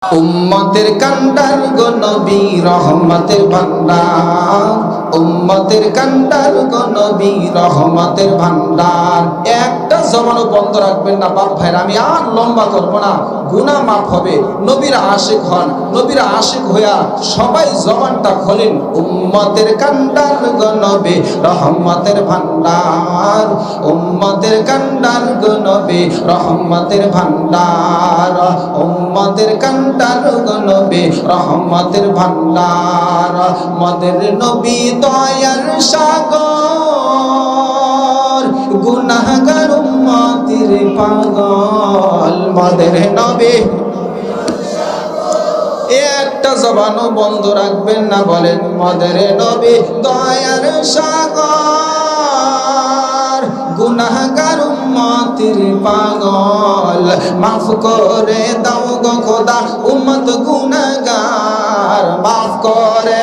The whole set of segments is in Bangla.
উম্মতের কান্ডার গো নবী রহমতের ভান্ডার, উম্মতের কান্ডার গো নবী রহমতের ভান্ডার। একটা জবানও বন্ধ রাখবেন না বাপ ভাইরা, আমি আর লম্বা করব না, গুনাহ মাফ হবে। নবীর আশিক হন, নবীর আশিক হইয়া সবাই জবানটা খোলেন। উম্মতের কান্ডার গো নবী রহমতের ভান্ডার, উম্মতের কান্ডার গো নবী রহমতের ভান্ডার, উম্মতের কান্ডার গো নবী রহমতের ভান্ডার। মদের নবী দয়ার সাগর, গুনাহগার উম্মতের পাগল। মদের নবী একটা জবানও বন্ধ রাখবেন না, বলেন মদের নবী দয়ার সাগর, গুনাহগার উম্মতের পাগল। মাফ করে দাও গো খোদা উম্মত গুনাহগার, মাফ করে,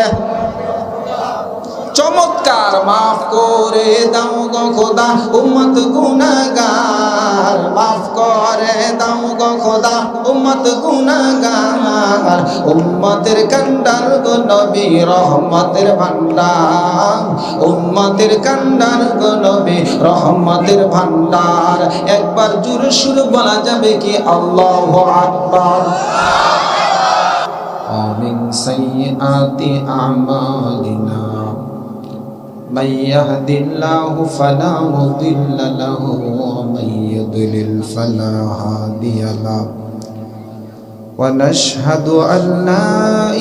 চমৎকার, মাফ করে দাও গো খোদা উম্মত গুনাহগার, মাফ করে দাও গো খোদা উম্মত গুনাহগার। উম্মতের কান্ডার গো নবী রহমতের ভান্ডার, উম্মতের কান্ডার গো নবী রহমতের ভান্ডার। একবার জোরে সুরে বলা যাবে কি আল্লাহু আকবার। আমিন সাইয়্যাতি আমালিনা من يهد الله فلا مضل له ومن يضلل فلا هادي له ونشهد أن لا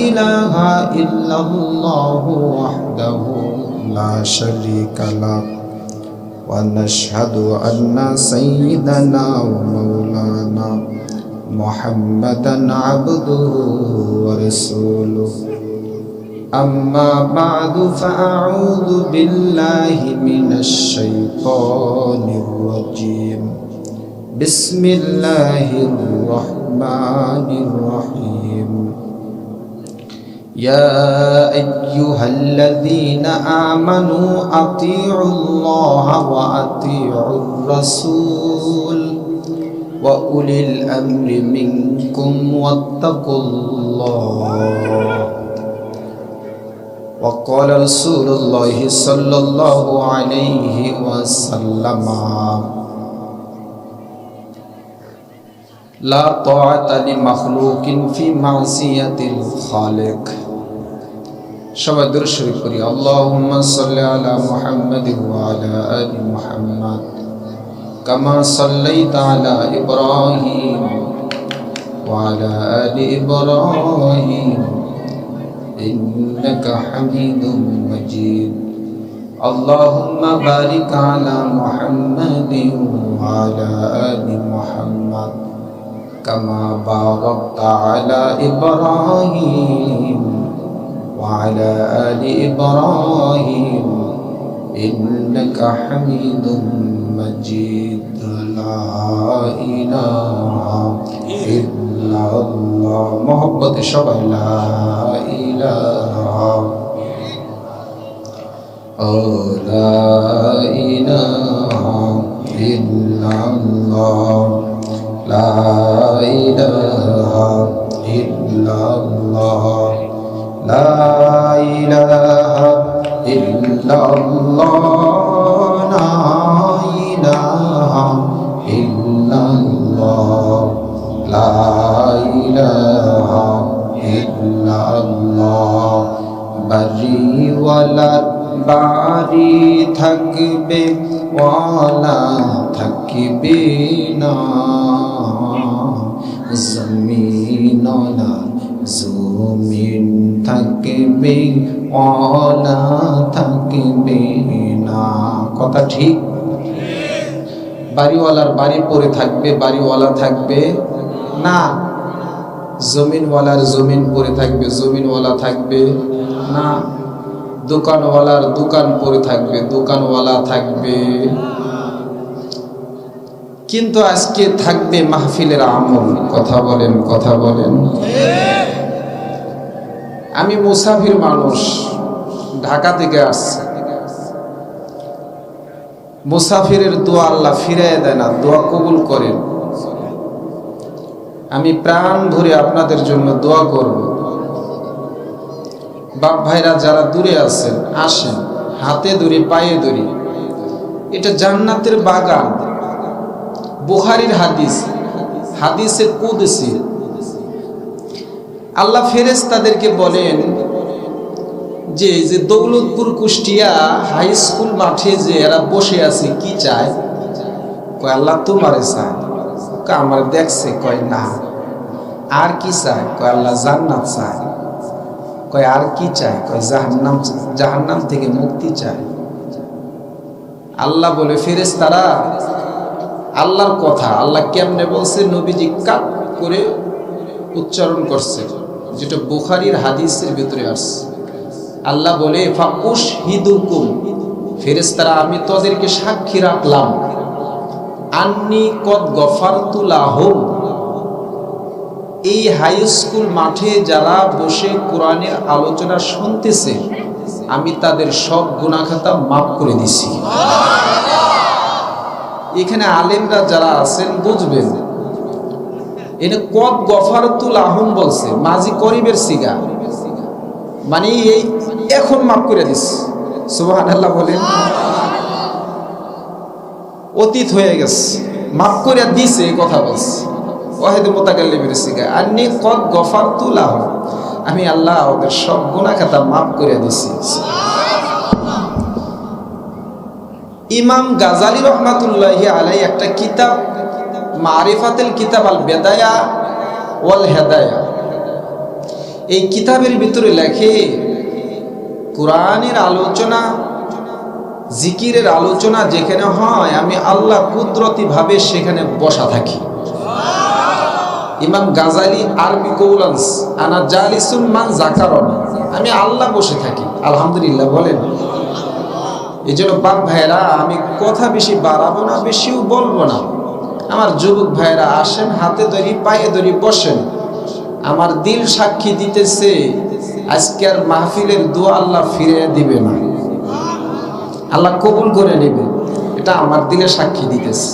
إله إلا الله وحده لا شريك له ونشهد أن سيدنا ومولانا محمدا عبده ورسوله أما بعد فأعوذ بالله من الشيطان الرجيم بسم الله الرحمن الرحيم يا أيها الذين آمنوا أطيعوا الله وأطيعوا الرسول وأولي الأمر منكم واتقوا الله وقال رسول الله صلى الله عليه وسلم لا طاعة لمخلوق في معصية الخالق। সবাই দুরূদ শরীফ পড়ি। আল্লাহুম্মা সাল্লি আলা মুহাম্মাদিন ওয়া আলা আলি মুহাম্মাদ কামা সাল্লাইতা আলা ইব্রাহিম ওয়া আলা আলি ইব্রাহিম إنك حميد مجيد اللهم بارك على محمد وعلى آل محمد كما باركت على إبراهيم وعلى آل إبراهيم إنك حميد مجيد لا إله إلا الله محبة شبه لا إله لا إله إلا الله لا إله إلا الله لا إله إلا الله لا إله إلا الله لا إله إلا الله বাড়িওয়ালার বাড়ি থাকবে ওয়ালা থাকবে না, জমিনওয়ালার জমিন থাকবে ওয়ালা থাকবে না। কথা ঠিক? বাড়িওয়ালার বাড়ি পড়ে থাকবে, বাড়িওয়ালা থাকবে না। জমিনওয়ালার জমিন পড়ে থাকবে, জমিনওয়ালা থাকবে না। দোকানওয়ালার দোকান পড়ে থাকবে, দোকানওয়ালা থাকবে। কিন্তু আজকে থাকবে মাহফিলের আমল। কথা বলেন, কথা বলেন। আমি মুসাফির মানুষ, ঢাকা থেকে আসছি। মুসাফিরের দোয়া আল্লাহ ফিরাইয়া দেয় না, দোয়া কবুল করেন। আমি প্রাণ ভরে আপনাদের জন্য দোয়া করব। বাপ ভাইরা যারা দূরে আছেন আসেন, হাতে ধরি পায়ে ধরি। এটা জান্নাতের বাগান। বুখারীর হাদিস, হাদিসে কুদসি। আল্লাহ ফেরেশতাদেরকে বলেন যে দৌলতপুর কুষ্টিয়া হাই স্কুল মাঠে যে এরা বসে আছে কি চায়? কয় আল্লাহ তোমারে চায়। আমার দেখছে, কয় না। আর কি চায়? কয় আল্লাহ জান্নাত চায়। কয় আর কি চায়? কয় জাহান্নাম, জাহান্নাম থেকে মুক্তি চায়। আল্লাহ বলে ফেরেশতারা আল্লাহর কথা আল্লাহ কেমনে বলছে? নবীজি কাট করে উচ্চারণ করছে, যেটা বুখারীর হাদিসের ভিতরে আসছে। আল্লাহ বলে ফাউশহিদুকুম, ফেরেশতারা আমি তোদেরকে সাক্ষী রাখলাম, আন্নী কদ গফারতু লাহুম, এই হাই স্কুল মাঠে যারা বসে কোরআনের আলোচনা শুনতেছে আমি তাদের সব গুনাহ খাতা মাফ করে দিছি। এখানে আলেমরা যারা আছেন বুঝবেন, এনে কদ গফারতু লাহুম বলছে, মাজি করিবের সিগা, মানে এই এখন মাফ করে দিস। সুবহানাল্লাহ বলেন। অতীত হয়ে গেছে, মাফ করে দিছে এই কথা বলছে। ওয়াহিদ মুতাকাল্লিমের সিগা, আন্নী কদ গফারতু লাহুম, আমি আল্লাহ ওদের সব গুনাহ খাতা মাফ করে দিছি। ইমাম গাজালি রহমাতুল্লাহি আলাইহি একটা কিতাব মারিফাতুল কিতাব আল বেদায়া ওয়াল হেদায়া, এই কিতাবের ভিতরে লেখে কোরআনের আলোচনা, জিকিরের আলোচনা যেখানে হয় আমি আল্লাহ কুদরতি ভাবে সেখানে বসা থাকি। ইমাম গাজালি আরবি কৌলান্স, আনা জালিসুন মান যাকারন, আমি আল্লাহ বসে থাকি। আলহামদুলিল্লাহ বলেন। এই জন্য বাপ ভাইরা আমি কথা বেশি বাড়াবো না, বেশিও বলবো না। আমার যুবক ভাইরা আসেন, হাতে ধরি পায়ে ধরি বসেন। আমার দিল সাক্ষী দিতেছে আজকের মাহফিলের দোয়া আল্লাহ ফিরে দিবে না, আল্লাহ কবুল করে নেবে, এটা আমার দিলে সাক্ষী দিতেছে।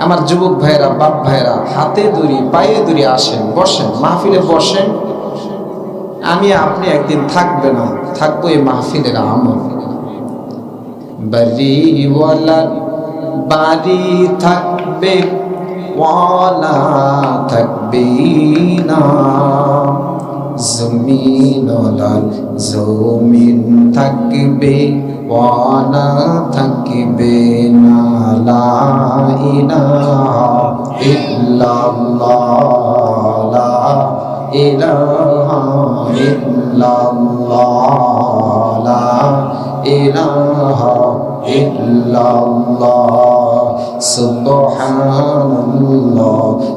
আমার যুবক ভাইরা বাপ ভাইরা হাতে ধরি পায়ে ধরি আসেন, বসেন, মাহফিলে বসেন। আমি আপনি একদিন থাকবে না, থাকবো এই মাহফিলের আমল। বাড়িওয়ালার বাড়ি থাকবে, ওয়ালা থাকবে না, জমিনওয়ালার জমিন থাকবে, ওয়ালা থাকবে না। লা ইলাহা ইল্লাল্লাহ, লা ইলাহা ইল্লাল্লাহ, লা ইলাহা ইল্লাল্লাহ, সুবহানাল্লাহ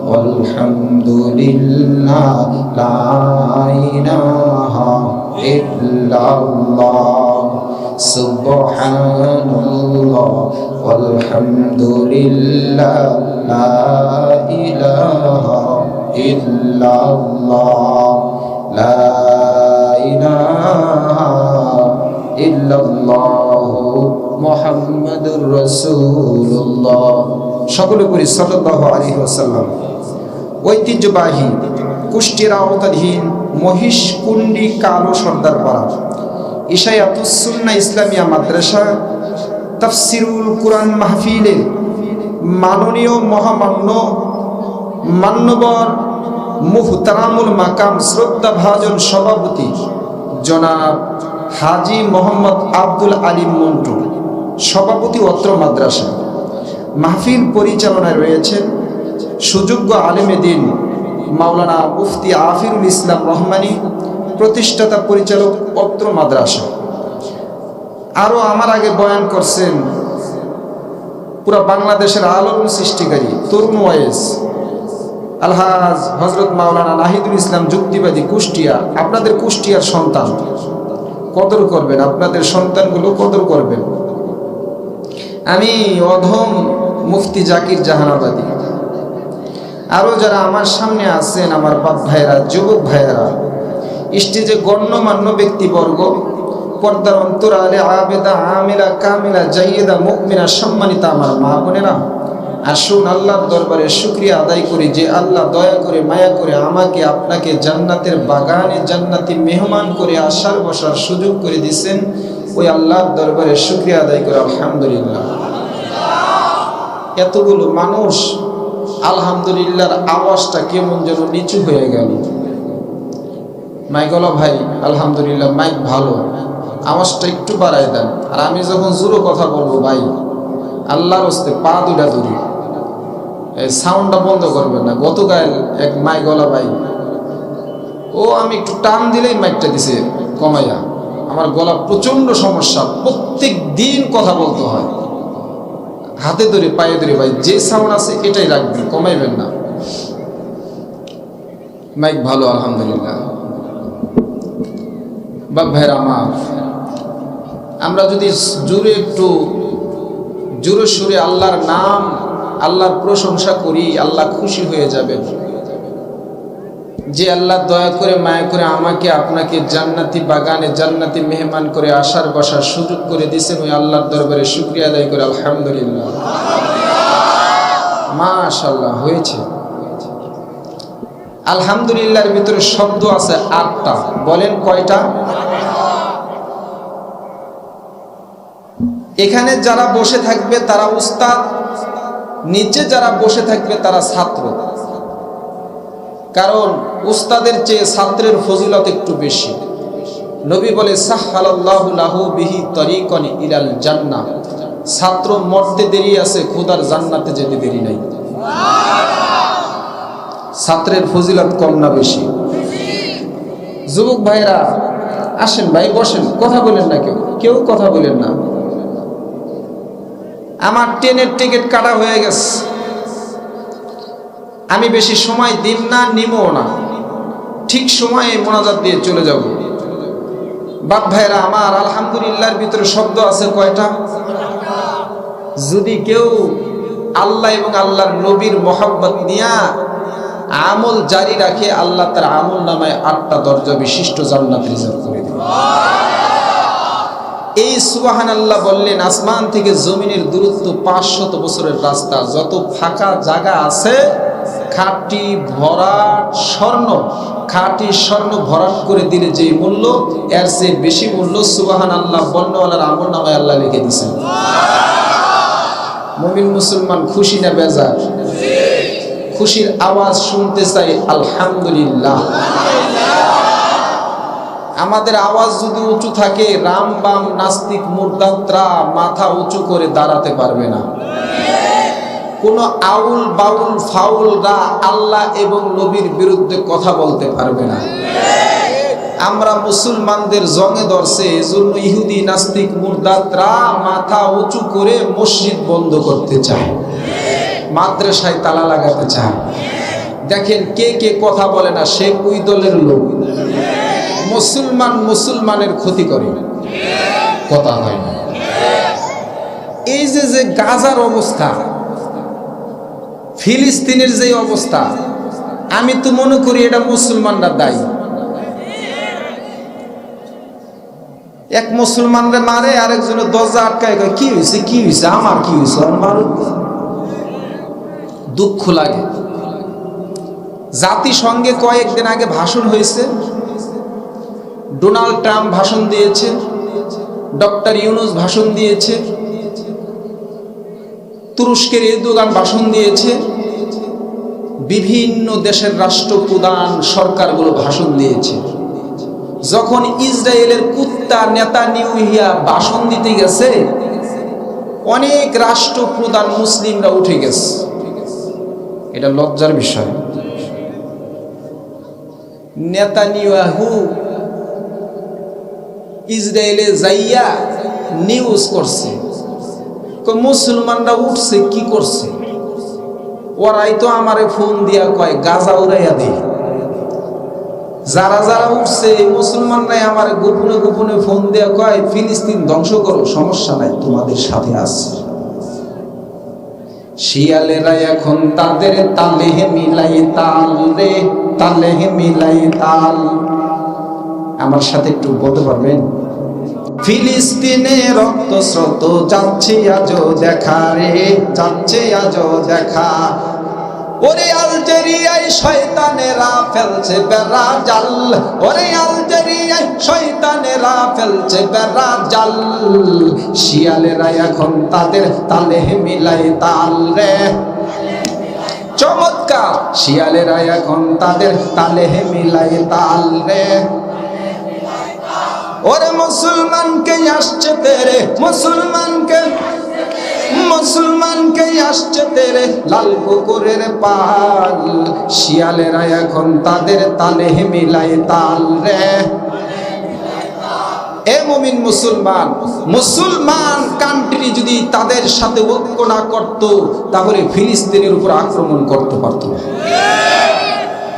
ওয়ালহামদুলিল্লাহ, লা ইলাহা ইল্লাল্লাহ, সুবহানাল্লাহ ওয়ালহামদুলিল্লাহ, লা ইলাহা ইল্লাল্লাহ, লা ইলাহা ইল্লাল্লাহ মুহাম্মাদুর রাসূলুল্লাহ। সকলে করি সাল্লাল্লাহু আলাইহি ওয়াসাল্লাম। ঐতিহ্যবাহী কুষ্টিয়ার আওতাধীন মহিষকুণ্ডী কালো সর্দার পাড়া ইশায়াতুস সুন্নাহ ইসলামিয়া মাদ্রাসা তাফসিরুল কুরআন মাহফিলের মাননীয় মহামান্য মান্যবর মুহতারামুল মাকাম শ্রদ্ধাভাজন সভাপতি জনাব হাজী মোহাম্মদ আব্দুল আলিম মন্টু, সভাপতি অত্র মাদ্রাসা। মাহফিল পরিচালনায় রয়েছেন সুযোগ্য আলেমে দ্বীন মাওলানা মুফতি আফিরুল ইসলাম রহমানী, প্রতিষ্ঠাতা পরিচালক অত্র মাদ্রাসা। আরও আমার আগে বয়ান করছেন পুরা বাংলাদেশের আলোড়ন সৃষ্টিকারী তরুণ ওয়াইস আলহাজ হজরত মাওলানা নাহিদুল ইসলাম যুক্তিবাদী কুষ্টিয়া। আপনাদের কুষ্টিয়ার সন্তান, কদর করবেন, আপনাদের সন্তানগুলো কদর করবেন। আমি অধম মুফতি জাকির জাহানাবাদী, আরও যারা আমার সামনে আছেন আমার বাপ ভাইয়েরা, যুবক ভাইয়েরা, স্টেজে গণ্যমান্য ব্যক্তিবর্গ, পর্দার অন্তরালে আবেদা আমেলা কামেলা জাইয়েদা মুকমিনা সম্মানিতা আমার মা বোনেরা, আসুন আল্লাহর দরবারে শুকরিয়া আদায় করি যে আল্লাহ দয়া করে মায়া করে আমাকে আপনাকে জান্নাতের বাগানে জান্নাতি মেহমান করে আসার বসার সুযোগ করে দিয়েছেন। ওই আল্লাহর দরবারে শুকরিয়া আদায় করে আলহামদুলিল্লাহ। এতগুলো মানুষ আলহামদুলিল্লাহর আওয়াজটা কেমন যেন নিচু হয়ে গেল। মাইকওয়ালা ভাই আলহামদুলিল্লাহ মাইক ভালো, আওয়াজটা একটু বাড়ায় দেন। আর আমি যখন জোরে কথা বলবো ভাই আল্লাহর হস্তে পা দুটা ধরি, এই সাউন্ডটা বন্ধ করবেন না। গতকাল এক মাইকওয়ালা ভাই আমি একটু টান দিলেই মাইকটা দিছে কমাইয়া। আমার গলা প্রচন্ড সমস্যা, প্রত্যেক দিন কথা বলতে হয়, হাতে ধরে পায়ে ধরে। ভাই যে সাউন্ড আছে এটাই রাখবেন, কমাইবেন না। মাইক ভালো আলহামদুলিল্লাহ। বাপ ভাইরা আমার, আমরা যদি জোরে একটু জোরে সুরে আল্লাহর নাম আল্লাহর প্রশংসা করি, আল্লাহ খুশি হয়ে যাবেন। যে আল্লাহ দয়া করে মায়া করে আমাকে আপনাকে জান্নাতি বাগানে জান্নাতি মেহমান করে আসার বসার সুযোগ করে দিয়েছেন, ওই আল্লাহর দরবারে শুকরিয়া আদায় করে আলহামদুলিল্লাহ। মাশাআল্লাহ হয়েছে। আলহামদুলিল্লাহর ভিতরে শব্দ আছে 8টা। বলেন কয়টা? এখানে যারা বসে থাকবে তারা উস্তাদ, নিচে যারা বসে থাকবে তারা ছাত্র। কারণ উস্তাদের চেয়ে ছাত্রের ফজিলত একটু বেশি। নবী বলে সাহহালাল্লাহু লাহু বিহি তরিকান ইলাল জান্নাহ। ছাত্র মরতে দেরি আছে, খোদার জান্নাতে যেতে দেরি নাই। ছাত্রের ফজিলত কম না বেশি? যুবক ভাইরা আসেন ভাই বসেন, কথা বলেন না, কেউ কথা বলেন না। আমার ট্রেনের টিকিট কাটা হয়ে গেছে, আমি বেশি সময় দিব না, নিমও না, ঠিক সময়ে মোনাজাত দিয়ে চলে যাব। বাপ ভাইরা আমার, আলহামদুলিল্লাহর ভিতরে শব্দ আছে কয়টা? যদি কেউ আল্লাহ এবং আল্লাহর নবীর মহব্বত নিয়া আমল জারি রাখে, আল্লাহ তার আমল নামায় 8টা দরজা বিশিষ্ট জান্নাত রিজার্ভ করে দেবে। এই সুবহানাল্লাহ বললেন, আসমান থেকে জমিনের দূরত্ব 500 বছরের রাস্তা। যত ফাঁকা জায়গা আছে খাঁটি ভরাট স্বর্ণ, খাঁটি স্বর্ণ ভরাট করে দিলে যে মূল্য, এর চেয়ে বেশি মূল্য সুবহানাল্লাহ বলনেওয়ালার আমল নামায় আল্লাহ লিখে দিয়েছেন। মুমিন মুসলমান খুশি না বেজার? খুশির আওয়াজ শুনতে চাই আলহামদুলিল্লাহ। আমাদের আওয়াজ যদি উঁচু থাকে, রাম বাম নাস্তিক মুরতাদরা মাথা উঁচু করে দাঁড়াতে পারবে না। কোন আউল বাউল ফাউলরা আল্লাহ এবং নবীর বিরুদ্ধে কথা বলতে পারবে না। আমরা মুসলমানদের জঙ্গে ধরছে, এজন্য ইহুদি নাস্তিক মুরতাদরা মাথা উঁচু করে মসজিদ বন্ধ করতে চায়, মাদ্রাসায় তালা লাগাতে চায়। দেখেন কে কে কথা বলে না, সে ওই দলের লোক। মুসলমানের ক্ষতি করে, কথা হয় না। এই যে গাজার অবস্থা, ফিলিস্তিনের যে অবস্থা, আমি তো মনে করি এটা মুসলমানরা দায়ী। এক মুসলমানরা মারে, আরেকজনের দরজা আটকায়, কি হয়েছে কি হয়েছে, আমার কি হয়েছে, আমার দুঃখ লাগে। জাতিসংঘে কয়েকদিন আগে ভাষণ হয়েছে, ডোনাল্ড ট্রাম্প ভাষণ দিয়েছে, ডক্টর ইউনূস ভাষণ দিয়েছে, তুরস্কের এরদোগান ভাষণ দিয়েছে, বিভিন্ন দেশের রাষ্ট্রপ্রধান সরকারগুলো ভাষণ দিয়েছে। যখন ইসরায়েলের কুত্তা নেতানিয়াহু ভাষণ দিতে গেছে, অনেক রাষ্ট্রপ্রধান মুসলিমরা উঠে গেছে। এটা লজ্জার বিষয়। নেতানিয়াহু ইসরায়েলে যাইয়া নিউজ করছে, মুসলমানরা উঠছে কি করছে, ওরাই তো আমারে ফোন দিয়া কয় গাজা উড়াইয়া দেয়। যারা যারা উঠছে মুসলমানরাই আমার গোপনে গোপনে ফোন দিয়া কয় ফিলিস্তিন ধ্বংস করো, সমস্যা নাই, তোমাদের সাথে আছে। শিয়ালেরা এখন তাদের তালে মিলাই তাল রে, তালে মিলাই তাল। আমার সাথে একটু বলতে পারবেন? ফিলিস্তিনে রক্ত স্রোত যাচ্ছে আজো দেখা রে, যাচ্ছে আজো দেখা। ওরে আলজেরিয়ায় শয়তানেরা ফেলছে বেড়া জাল, ওরে আলজেরিয়ায় শয়তানেরা ফেলছে বেড়া জাল। শিয়ালেরা এখন তাদের তালে মিলাই তাল রে, চমৎকার। শিয়ালেরা এখন তাদের তালে মিলাই তাল রে। ওরে মুসলমানকে আসছে তেরে, মুসলমানকে আসছে তেরে লাল কুকুরের পাল। শিয়ালেরা এখন তাদের তালে মিলাই তাল রে। এ মুমিন মুসলমান, মুসলমান কান্ট্রি যদি তাদের সাথে ঐক্য না করত তাহলে ফিলিস্তিনের উপর আক্রমণ করতে পারত।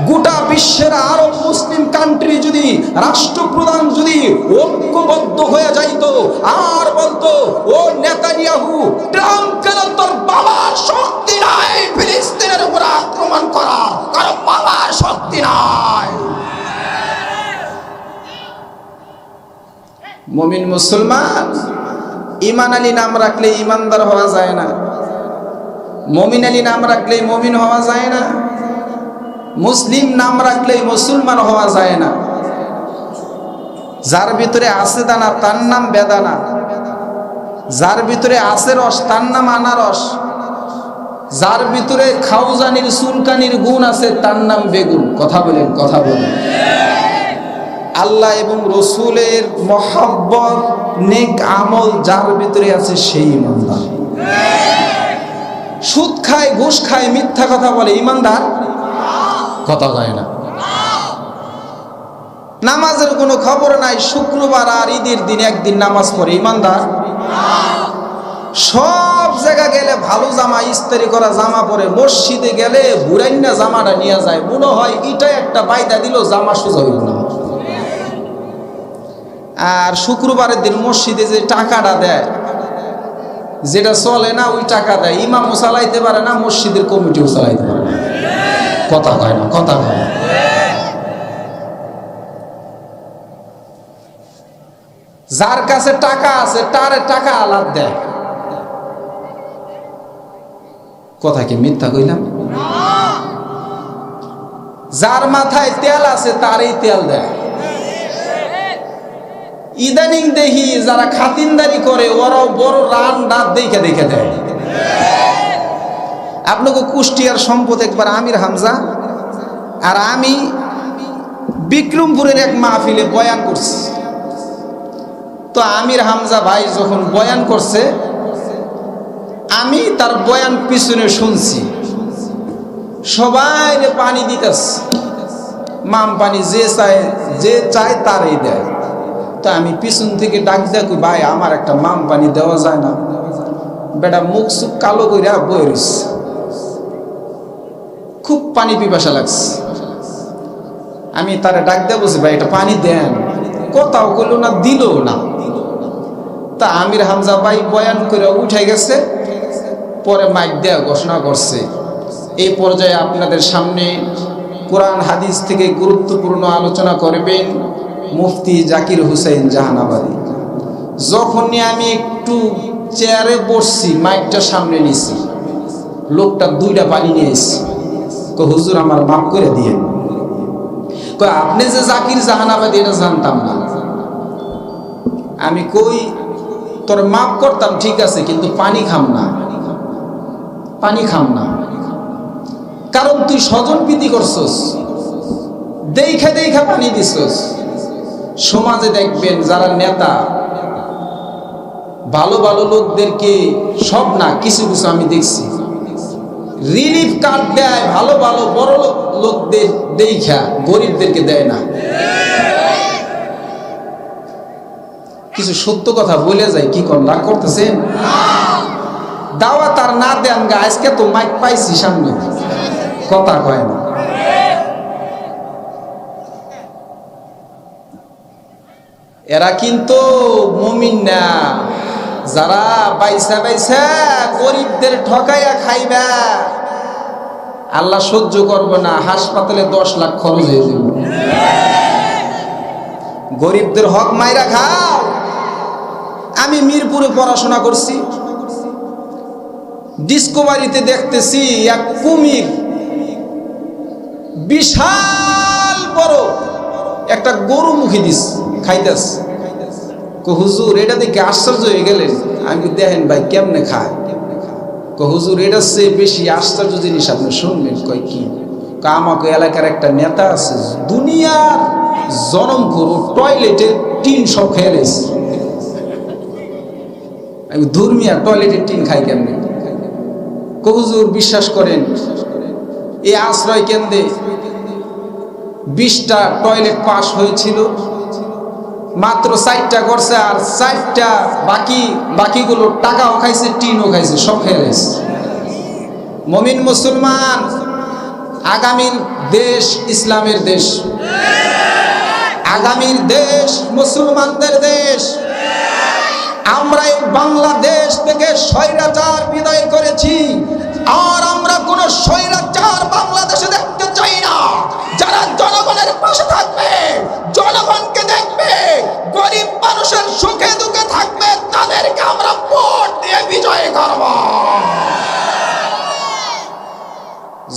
গোটা বিশ্বের আরব মুসলিম কান্ট্রি যদি রাষ্ট্রপ্রধান যদি ঐক্যবদ্ধ হয়ে যাইতো আর বলতো, ও নেতানিয়াহু, ট্রাম্পের তোর বাবার শক্তি নাই ফিলিস্তিনের উপর আক্রমণ করা, কারো বাবার শক্তি নাই। মুমিন মুসলমান ঈমান আলী নাম রাখলে ঈমানদার হওয়া যায় না, মুমিন আলী নাম রাখলে মুমিন হওয়া যায় না, মুসলিম নাম রাখলেই মুসলমান হওয়া যায় না। যার ভিতরে আছে দানা তার নাম বেদানা, যার ভিতরে আছে রস তার নাম আনারস, যার ভিতরে খাউজানির চুলকানির গুণ আছে তার নাম বেগুন। কথা বলেন, কথা বলেন। আল্লাহ এবং রসুলের মহব্বত নেক আমল যার ভিতরে আছে সেই ইমানদার। সুদ খায়, ঘুষ খায়, মিথ্যা কথা বলে, ইমানদার কথা কয় না। নামাজের কোনো খবর নাই, শুক্রবার আর ঈদের দিন একদিন নামাজ পড়ে, ইমানদার। সব জায়গা গেলে ভালো জামা, ইস্ত্রি করা জামা পরে, মসজিদে গেলে বুড়াইনা জামাটা নিয়ে যায়, মনে হয় এটা একটা বাইদা দিল জামা সোজা হইল না। আর শুক্রবারের দিন মসজিদে যে টাকাটা দেয়, যেটা চলে না ওই টাকা দেয়, ইমামও চালাইতে পারে না, মসজিদের কমিটিও চালাইতে পারে না। কথা কয় না, কথা কয় না। যার কাছে টাকা আছে তারে টাকা আলাদ দেয়। কথা কি মিথ্যা কইলাম? যার মাথায় তেল আছে তারই তেল দেয়। ইদানিং দেখি যারা খাতিনদারি করে ওরাও বড় রান রাত দেখে দেখে দেয়। আপনাকে কুষ্টিয়ার সম্পদ একবার আমির হামজা আর আমি বিক্রমপুরের এক মাহফিলে বয়ান করছি। তো আমির হামজা ভাই যখন বয়ান করছে, আমি তার বয়ান পিছনে শুনছি। সবাই পানি দিতেছে, মাম পানি যে চায় তারই দেয়। তা আমি পিছন থেকে ডাক দেখি, ভাই আমার একটা মাম পানি দেওয়া যায় না? বেটা মুখ সুখ কালো কইরা বই রইছে, খুব পানি পিপাসা লাগছে। আমি তারে ডাক দিয়ে বলছি, ভাই এটা পানি দেন। কোথাও করলো না, দিল না। তা আমির হামজা ভাই বয়ান করে উঠে গেছে, পরে মাইক দেয়া ঘোষণা করছে, এই পর্যায়ে আপনাদের সামনে কোরআন হাদিস থেকে গুরুত্বপূর্ণ আলোচনা করবেন মুফতি জাকির হুসাইন জাহানাবাদী। যখনই আমি একটু চেয়ারে বসছি, মাইকটা সামনে নিছি, লোকটা দুইটা পানি নিয়ে এসছি। হুজুর আমার মাফ করে দিয়ে। আপনি যে জাকির জাহানাবাদী এটা জানতাম না। আমি কই তোর মাফ করতাম ঠিক আছে, কিন্তু পানি খাম না, পানি খাম না। কারণ তুই স্বজন প্রীতি করছস, দেখা দেখা পানি দিছস। সমাজে দেখবেন যারা নেতা, ভালো ভালো লোকদেরকে, সব না কিছু কিছু আমি দেখছি, রিলিফ কার্ড দেয় ভালো ভালো বড় লোকদের দেখা, গরিবদেরকে দেয় না। কিছু সত্য কথা বলে যায়, কি কোন রাগ করতেছেন? দাওয়াত আর না দেন গা, আজকে তো মাইক পাইছি সামনে, কথা কয় না। এরা কিন্তু মুমিন না। যারা বাইসা বাইসা গরিবদের ঠকাইয়া খাইবা, আল্লাহ সহ্য করবে না, হাসপাতালে 10 লাখ খরচ হয়ে যাবে। গরিবদের হক মাইরা খাও, আমি মিরপুরে পড়াশোনা করছি, ডিসকভারিতে দেখতেছি এক কুমির বিশাল বড় একটা গরু মুখে দিস খাইতেস। হুজুর এটা দেখে আশ্চর্য হয়ে গেলেন। আমি দেখেন ভাই কেমনে খায়? হুজুর এটা চেয়ে বেশি আশ্চর্য জিনিস আপনি শুনবেন। কয় কি? আমাকে এলাকার একটা নেতা আছে, দুনিয়ার জনম করু টয়লেটের টিন সব খেয়ে গেছে। আমি ধর্মিয়া টয়লেটের টিন খাই কেমনে? হুজুর বিশ্বাস করেন, এই আশ্রয় কেন্দ্রে 20টা টয়লেট পাস হয়েছিল, মাত্র 4টা করছে, আর 4টা বাকিগুলো টাকাও খাইছে, টিনও খাইছে, সব খেয়ে গেছে। মুমিন মুসলমান, আগামীর দেশ ইসলামের দেশ, আগামীর দেশ মুসলমানদের দেশ। আমরা এই বাংলাদেশ থেকে স্বৈরাচার বিদায় করেছি, আর আমরা কোন স্বৈরাচার বাংলাদেশে দেখতে চাই না। যারা জনগণের পাশে থাকবে, জনগণকে দেখবে, গরিব মানুষের সুখে দুঃখে থাকবে, তাদেরকে আমরা ভোট দিয়ে বিজয় করব।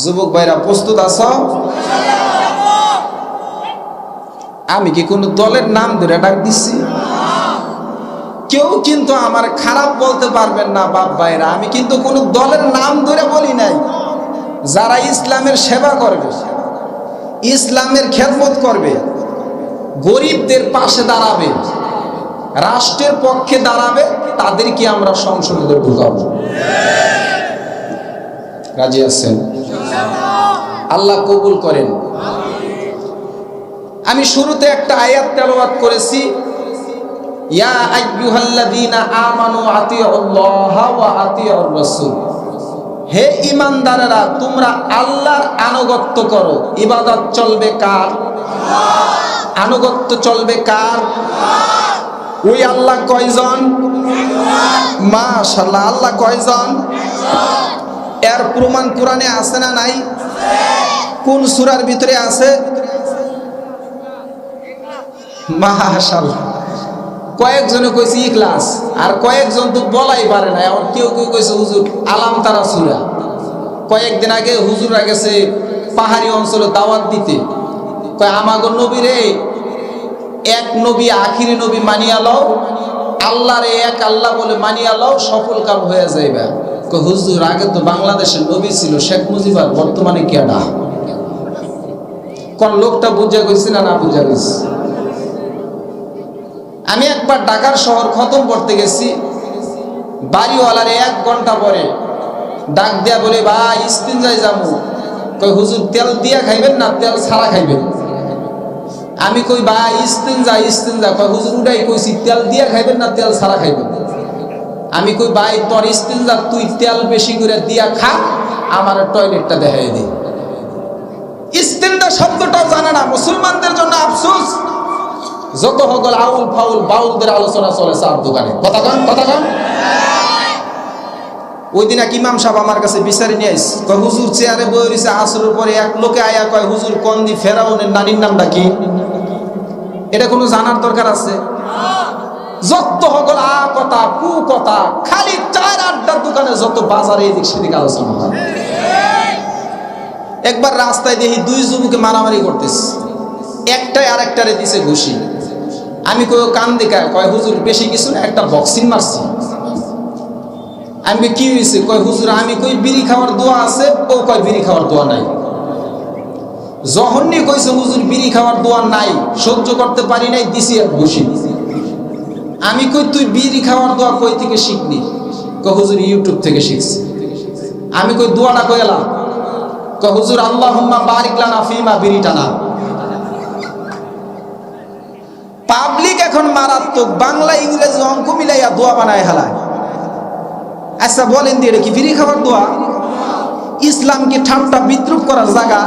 যুবক ভাইরা প্রস্তুত আছো? আমি কি কোন দলের নাম ধরে ডাক দিচ্ছি? কেউ কিন্তু আমার খারাপ বলতে পারবেন না বাপ ভাইরা, আমি কিন্তু কোন দলের নাম ধরে বলি নাই। যারা ইসলামের সেবা করবে, ইসলামের খেদমত করবে, গরিবদের পাশে দাঁড়াবে, রাষ্ট্রের পক্ষে দাঁড়াবে, তাদেরকে আমরা সংসদে ঢুকাবো। রাজি আছেন? আল্লাহ কবুল করেন। আমি শুরুতে একটা আয়াত তেলাওয়াত করেছি, ইয়া আইয়ুহাল্লাযীনা আমানু আতিউল্লাহা ওয়া আতিউর রাসূল। হে ঈমানদারেরা, তোমরা আল্লাহর আনুগত্য করো। ইবাদত চলবে কার? আনুগত্য চলবে কার? ওই আল্লাহ কয়জন? মাশাআল্লাহ, আল্লাহ কয়জন? এর প্রমাণ কোরআনে আছে না নাই? কোন সূরার ভিতরে আছে? মাশাআল্লাহ। কয়েকজনে কইছে ইখলাস, আর কয়েকজন তো বলাই পারে না। আর কেউ কেউ কইছে হুজুর আলাম তারা সূরা। কয়েকদিন আগে হুজুররা গেছে পাহাড়ি অঞ্চলে দাওয়াত দিতে, কয় আমাগো নবীরে এক নবী, আখিরি নবী মানিয়া লও, আল্লাহরে এক আল্লাহ বলে মানিয়া লও, সফল কাম হয়ে যাইবা। কয় হুজুর আগে তো বাংলাদেশের নবী ছিল শেখ মুজিবুর, বর্তমানে কেডা? কোন লোকটা বুঝা গেছে না বুঝা গেছে? আমি একবার ঢাকার শহর খতম করতে গেছি, বাড়িওয়ালারে 1 ঘন্টা পরে ডাক দেয়া বলে, ভাই ইস্তিনজায় যাবো। কই হুজুর তেল দিয়া খাইবেন না তেল ছাড়া খাইবেন? আমি কই ভাই ইস্তিনজা। কই হুজুর উঠাই কইছি তেল দিয়া খাইবেন না তেল ছাড়া খাইবেন? আমি কই ভাই তোর ইস্তিনজা, তুই তেল বেশি করে দিয়া খা, আমার টয়লেটটা দেখাই দে। ইস্তিনজা শব্দটাও জানে না। মুসলমানদের জন্য আফসোস, যত হগল আউল ফাউল বাউলদের আলোচনা চলে চার দোকানে। কথা কন। ওই দিন এক ইমাম সাহেব আমার কাছে বিচারে নিয়ে আইস, কয় হুজুর চেয়ারে বই রয়েছে, আসরের পরে এক লোকে আয়া কয় হুজুর কন্দি ফেরাউনের নানির নামটা কি? এটা কোনো জানার দরকার আছে? যত হগল আ কথা কু কথা, খালি 4-8টার দোকানে যত বাজারে এদিক সেদিক আলোচনা হয়। একবার রাস্তায় দেখি 2 যুবকে মারামারি করতেছে, একটাই আর একটারে দিছে ঘুষি। আমি কই কান দিকা? কয় হুজুর বেশি কিছু না, একটা বক্সিং মারছি। আমি কি হয়েছে? কয় হুজুর আমি কই বিড়ি খাওয়ার দোয়া আছে, ও কয় বিড়ি খাওয়ার দোয়া নাই। যখনই কইছে হুজুর বিড়ি খাওয়ার দোয়া নাই, সহ্য করতে পারি নাই, দিছি এক ঘুষি। আমি কই তুই বিড়ি খাওয়ার দোয়া কই থেকে শিখলি? কয় হুজুর ইউটিউব থেকে শিখছি। আমি কই দোয়াটা কই এলা? কয় হুজুর আল্লাহুম্মা বারিক লানা ফিমা বিড়িটানা। পাবলিক এখন মারাত্মক, বাংলা ইংরেজি অঙ্ক মিলাইয়া দোয়া বানায় হেলায়। আচ্ছা বলেন দিয়ে এটা কি বিড়ি খাবার দোয়া? ইসলাম কি ঠাট্টা বিদ্রুপ করার জায়গা,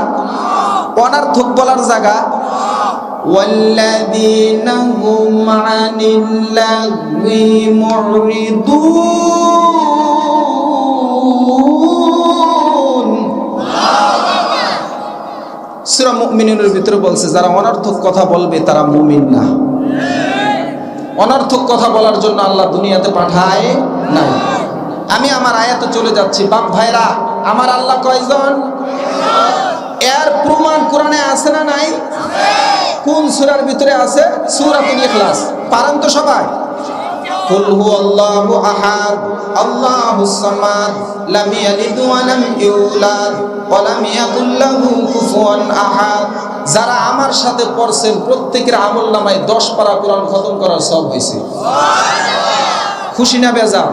অনার্থক বলার জায়গা? ওয়াল্লাযীনা হুম আনিল লাগহি মুরিদুন। সূরা মুমিনুনের ভিতরে বলছে যারা অনার্থক কথা বলবে তারা মুমিন না। অনর্থক কথা বলার জন্য আল্লাহ দুনিয়াতে পাঠায় নাই। আমি আমার আয়াতে চলে যাচ্ছি। বাপ ভাইরা, আমার আল্লাহ কয়জন? এর প্রমাণ কোরআনে আছে না নাই? কোন সূরার ভিতরে আছে? সূরাতুল ইখলাস। পারেন তো সবাই? কুল হুয়াল্লাহু আহাদ আল্লাহুস সামাদ লাম ইয়ালিদ ওয়া লাম ইউলাদ ওয়া লাম ইয়াকুল লাহু কুফুয়ান আহাদ। যারা আমার সাথে পড়ছেন প্রত্যেকের আমলনামায় 10 পারা কোরআন খতম করার সওয়াব হইছে। খুশি না বেজার?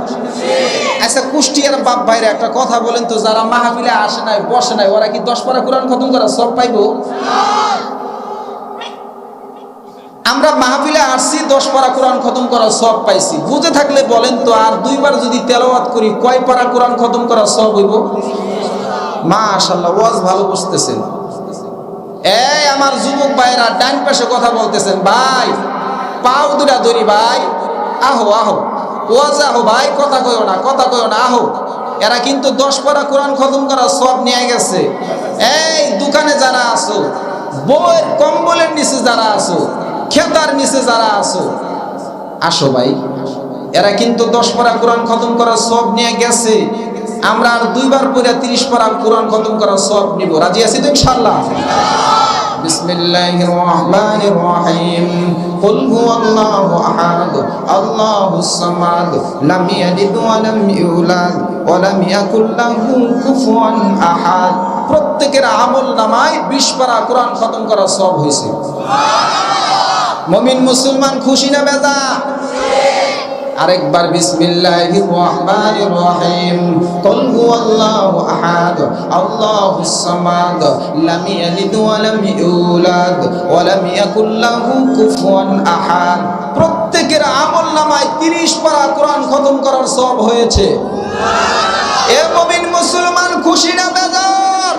আচ্ছা, কুষ্টিয়ার বাপ ভাইরা একটা কথা বলেন তো, যারা মাহফিলে আসে নাই, বসে নাই, ওরা কি 10 পারা কোরআন খতম করার সওয়াব পাইবো? আমরা মাহফিলে আসছি, 10 পারা কোরআন খতম করার সওয়াব পাইছি। বুঝে থাকলে বলেন তো, আর 2 বার যদি তেলাওয়াত করি কয় পারা কোরআন খতম করার সওয়াব হইব? মাশাআল্লাহ, ওয়াজ ভালো বুঝতেছেন। এই আমার যুবক ভাইরা ডান পাশে কথা বলতেছেন, ভাই পাও দুটা ধরি, ভাই আহো আহো, ওয়াজ আহো ভাই, কথা কইও না, কথা কইও না, আহো। এরা কিন্তু 10 পারা কোরআন খতম করার সওয়াব নিয়ে গেছে। এই দোকানে যারা আছো, বইয়ের কম্বলের নিচে যারা আছো, খেতার নিচে যারা আছো, আসো ভাই। এরা কিন্তু 10 পারা কোরআন খতম করার সওয়াব নিয়ে গেছে। আমরা আর 2 বার পড়ে 30 পারা কোরআন খতম করার সওয়াব নিব। রাজি আছি তো ইনশাআল্লাহ? বিসমিল্লাহির রহমানির রহিম। কুল হুয়াল্লাহু আহাদ আল্লাহুস সামাদ লাম ইয়ালিদ ওয়া লাম ইউলাদ ওয়া লাম ইয়াকুল লাহু কুফুয়ান আহাদ। প্রত্যেকের আমলনামায় 20 পারা কোরআন খতম করার সওয়াব হইছে। মুমিন মুসলমান খুশি না বেজার? আরেকবার বিসমিল্লাহির রহমানির রহিম। কুল হুয়াল্লাহু আহাদ আল্লাহুস সামাদ লাম ইয়ালিদ ওয়া লাম ইউলাদ ওয়া লাম ইয়াকুল লাহু কুফুয়ান আহাদ। প্রত্যেকের আমলনামায় 30 পারা কোরআন খতম করার সওয়াব হয়েছে। এ মুমিন মুসলমান খুশি না বেজার?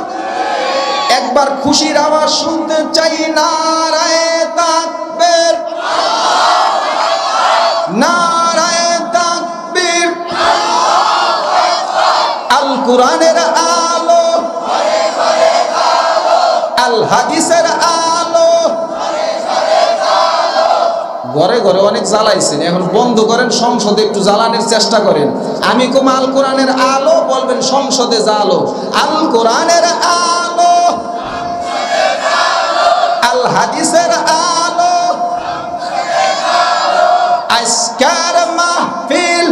একবার খুশির আওয়াজ শুনতে চাই। নারায়ে তাকবীর, নারায়ে তাকবীর। আল কোরআনের আলো, আল হাদিসের আলো। ঘরে ঘরে অনেক জ্বালাইছেন, এখন বন্ধ করেন, সংসদে একটু জ্বালানোর চেষ্টা করেন। আমি কম আল কোরআনের আলো, বলবেন সংসদে জ্বালো। আল কোরআনের আলো, আল হাদিসের আলো। আজকের মাহফিল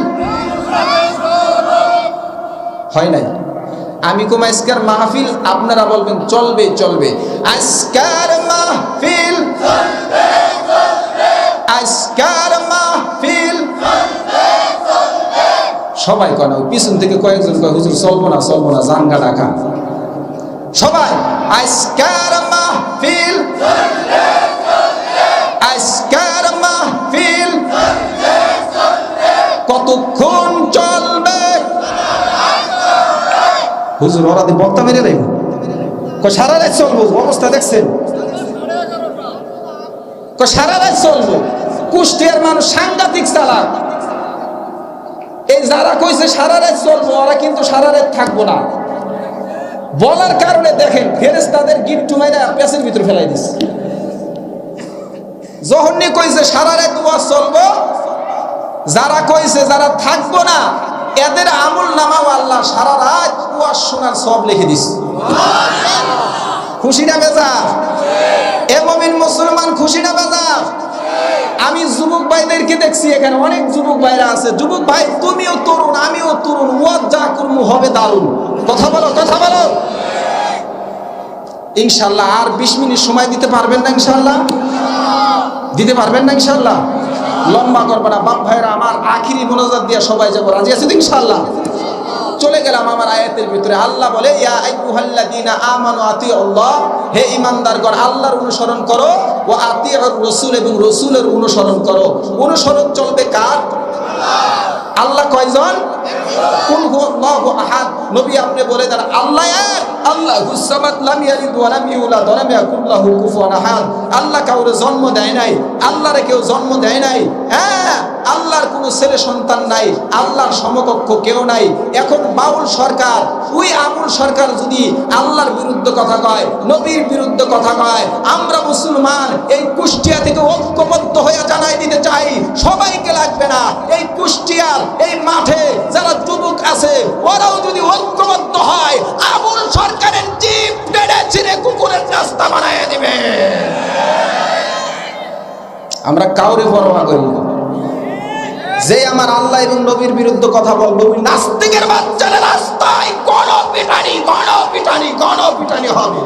হয় নাই। আমি কম আজকের মাহফিল, আপনারা বলবেন চলবে চলবে। আজকের মাহফিল, আজকের মাহফিল। সবাই কয় না, ওই পিছন থেকে কয়েকজন কয় হুজুর চলবো না চলবো না, জানগা ডাকা। সবাই আজকের মাহফিল, আজকের মাহফিল। কতক্ষণ চলবে? হুজুর ওরা দিয়ে বক্তা মেরে দেয়, সারা রাত চলবো। অবস্থা দেখছেন, সারা রাত চলবো। কুষ্টিয়ার মানুষ সাংঘাতিক চালাক। এই যারা কইছে সারা রাত চলবো, ওরা কিন্তু সারা রাত থাকবো না। বলার কারণে দেখেন ফেরেশতাদের গিট্টু মাইরা পেছের ভিতর ফেলাই দিচ্ছে। যখনই কইছে সারা রাত ওয়াজ চলবো, যারা কইছে যারা থাকবো না, এদের আমলনামাও আল্লাহ সারা রাত ওয়াজ শোনার সওয়াব লিখে দিছে। খুশি না বেজার? এ মুমিন মুসলমান খুশি না বেজার? আমি যুবক ভাইদেরকে দেখছি, এখানে অনেক যুবক ভাইরা আছে। যুবক ভাই, তুমিও তরুণ, আমিও তরুণ, ওয়াজ যা করবো হবে দারুণ। কথা বলো, কথা বলো ইনশাআল্লাহ। আর 20 মিনিট সময় দিতে পারবেন না ইনশাআল্লাহ? দিতে পারবেন না ইনশাআল্লাহ? লম্বা করবে না বাপ ভাইরা, আমার আখিরি মোনাজাত দিয়ে সবাই যাবো। রাজি আছেন ইনশাআল্লাহ? চলে গেলাম আমার আয়াতের ভিতরে। আল্লাহ বলে, ইয়া আইয়ুহাল্লাযীনা আমানু আতিউল্লাহ, হে ঈমানদারগণ আল্লাহর অনুসরণ করো, ওয়া আতিউর রাসূল, এবং রাসূলের অনুসরণ করো। অনুসরণ চলবে কার? আল্লাহ কয়জন? কুল হুয়াল্লাহু আহাদ। নবী আপনি বলে দেন আল্লাহ এক, আল্লাহুস সামাদ, লাম ইয়ালিদ ওয়া লাম ইউলাদ ওয়া লাম ইয়াকুল লাহু কুফুয়ান আহাদ। আল্লাহ কাউরে জন্ম দেয় নাই, আল্লাহরে কেউ জন্ম দেয় নাই। হ্যাঁ, আল্লাহর কোনো ছেলে সন্তান নাই, আল্লাহর সমকক্ষ কেউ নাই। এখন বাউল সরকার, ওই আমুল সরকার যদি আল্লাহর বিরুদ্ধে কথা কয়, নবীর বিরুদ্ধে কথা কয়, আমরা মুসলমান এই কুষ্টিয়া থেকে ঐক্যবদ্ধ হয়ে জানাই দিতে চাই, সবাইকে লাগবে না। এই কুষ্টিয়ার এই মাঠে যারা যুবক আছে ওরাও যদি ঐক্যবদ্ধ হয়, আবুল সরকারের জিপ টেনে ছিঁড়ে কুকুরের রাস্তা বানায় দিবে। আমরা কাউরে পরোয়া করি না। যে আমার আল্লাহ এবং নবীর বিরুদ্ধে কথা বলবে ওই নাস্তিকের বাচ্চারা রাস্তায় গণপিটানি হবে।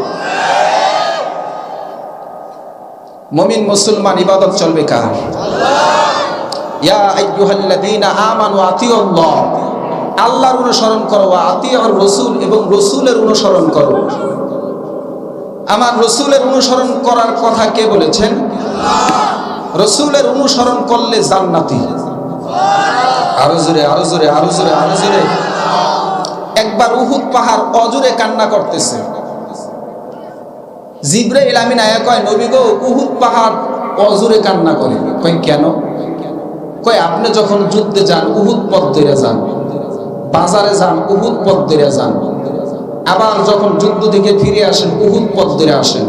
মুমিন মুসলমান ইবাদত চলবে কার? ইয়া আইয়ুহাল্লাযীনা আমানু আতিউল্লাহ, আল্লাহর অনুসরণ করো, আতিউর রাসূল, এবং রাসূলের অনুসরণ করো। আমার রাসূলের অনুসরণ করার কথা কে বলেছেন? রাসূলের অনুসরণ করলে জান্নাতি। আরো জোরে, আরো জোরে, আরো জোরে, আরো জোরে। একবার উহুদ পাহাড় অজোরে কান্না করতেছে। জিবরাইল আমিন আয়া কয়, নবী গো, উহুদ পাহাড় অজোরে কান্না করে। কয় কেন? কয় আপনি যখন যুদ্ধে যান উহুদ পথ ধরে যান, বাজারে যান উহুদ পথ ধরে যান, আবার যখন যুদ্ধ থেকে ফিরে আসেন উহুদ পথ ধরে আসেন,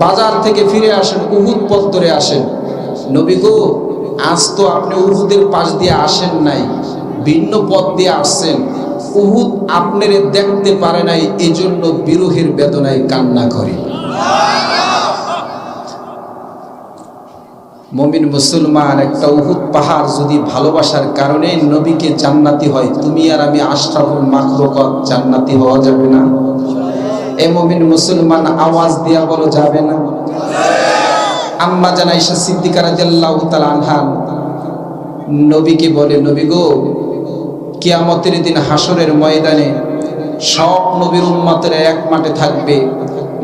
বাজার থেকে ফিরে আসেন উহুদ পথ ধরে আসেন। নবী গো, আজ তো আপনি উহুদের পাশ দিয়ে আসেন নাই, ভিন্ন পথ দিয়ে আসছেন। উহুদ আপনারে দেখতে পারে নাই, এজন্য বিরহের বেদনায় কান্না করে। মুমিন মুসলমান, একটা উহুদ পাহাড় যদি ভালোবাসার কারণে নবীকে জান্নাতি হয়, তুমি আর আমি আশরাফুল মাখলুকাত জান্নাতি হওয়া যাবে না? এ মুমিন মুসলমান আওয়াজ দিয়া বলো, যাবে না? আম্মা জান আয়েশা সিদ্দিকা রাদিয়াল্লাহু তাআলা আনহা নবীকে বলে, নবী গো, কিয়ামতের দিন হাসরের ময়দানে সব নবীর উম্মতেরা এক মাঠে থাকবে।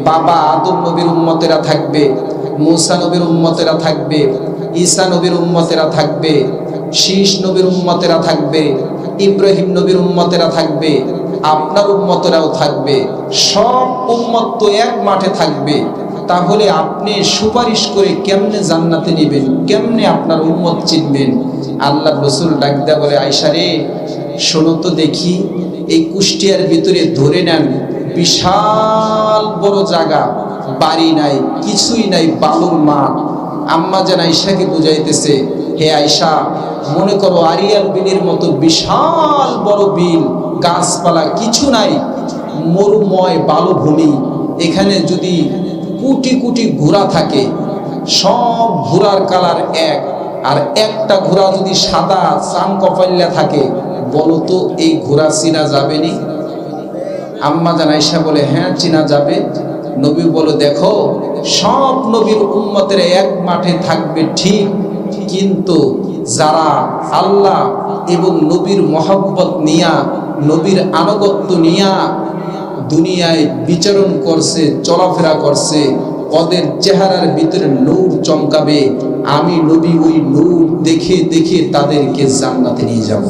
বাবা আদম নবীর উম্মতেরা থাকবে, মূসা নবীর উম্মতেরা থাকবে, ঈসা নবীর উম্মতেরা থাকবে, শীষ নবীর উম্মতেরা থাকবে, ইব্রাহিম নবীর উম্মতেরা থাকবে, আপনার উম্মতেরাও থাকবে। সব উম্মত তো এক মাঠে থাকবে। তাহলে আপনি সুপারিশ করে কেমনে জান্নাতে নেবেন? কেমনে আপনার উম্মত চিনবেন? আল্লাহ রাসূল ডাক দেয়া বলে, আয়েশা রে, শোনো তো দেখি, এই কুষ্টিয়ার ভিতরে ধরে নেন বিশাল বড় জায়গা, বাড়ি নাই, কিছুই নাই, বালুর মাঠ। আম্মা জান আয়েশাকে বুঝাইতেছে, হে আয়েশা, মনে করো আরিয়াল বিলের মতো বিশাল বড় বিল, গাছপালা কিছু নাই, মরুময় বালুভূমি। এখানে যদি কোটি কোটি ঘোড়া থাকে, সব ঘোড়ার কালার এক, আর একটা ঘোড়া যদি সাদা চাম কপাল্লা থাকে, বলো তো এই ঘোড়া চিনা যাবে নি? আম্মা জান আয়েশা বলে, হ্যাঁ চিনা যাবে। নবী বলে, দেখো, সব নবীর উম্মতের এক মাঠে থাকবে ঠিক, কিন্তু যারা আল্লাহ এবং নবীর মহব্বত নিয়া, নবীর আনুগত্য নিয়া দুনিয়ায় বিচরণ করছে, চলাফেরা করছে, ওদের চেহারার ভিতরে নূর চমকাবে। আমি নবী ওই নূর দেখে দেখে তাদেরকে জান্নাতে নিয়ে যাব।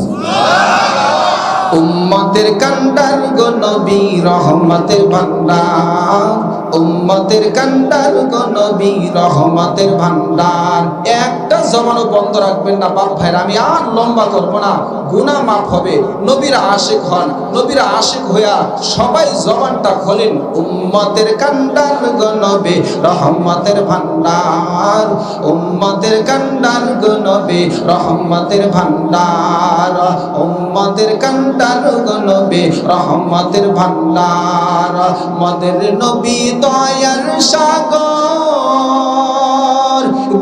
উম্মতের কান্ডার গো নবী রহমতের ভান্ডার, উম্মতের কান্ডার গো নবী রহমতের ভান্ডার। একটা জবানও বন্ধ রাখবেন না। বাপ ভাইরা, আমি আর লম্বা করব না, গুনাহ মাফ হবে। নবীর আশিক হন, নবীর আশিক হইয়া সবাই জবানটা খোলেন। উম্মতের কান্ডার গো নবী রহমতের ভান্ডার, উম্মতের কান্ডার গো নবী রহমতের ভান্ডার, উম্মতের কান্ডার গো নবী রহমতের ভান্ডার। মদের নবী দয়ার সাগর,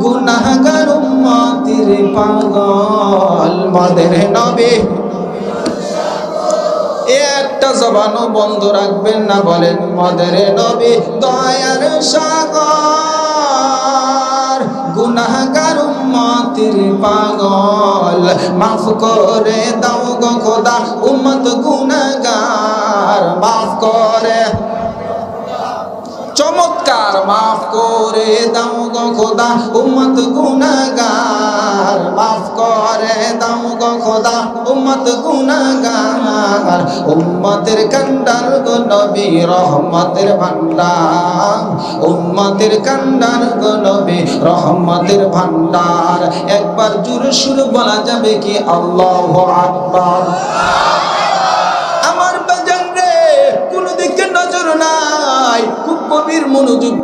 গুনাহগার উম্মতের পাগল। মদের নবী, একটা জবানও বন্ধ রাখবেন না, বলেন মদের নবী দয়ার সাগর, গুনাহগার উম্মতের পাগল। মাফ করে দাও গো খোদা উম্মত গুনাহগার, মাফ করে, চমৎকার, মাফ করে দাও গো খোদা উম্মত গুনাহগার, মাফ করে দাও গো খোদা উম্মত গুনাহগার। উম্মতের কান্ডার গো নবী রহমতের ভান্ডার, উম্মতের কান্ডার গো নবী রহমতের ভান্ডার। একবার জোরে সুরে বলা যাবে কি আল্লাহু আকবার? আমার বাজান রে, কোন দিকে নজর নাই, খুব গভীর মনোযোগ।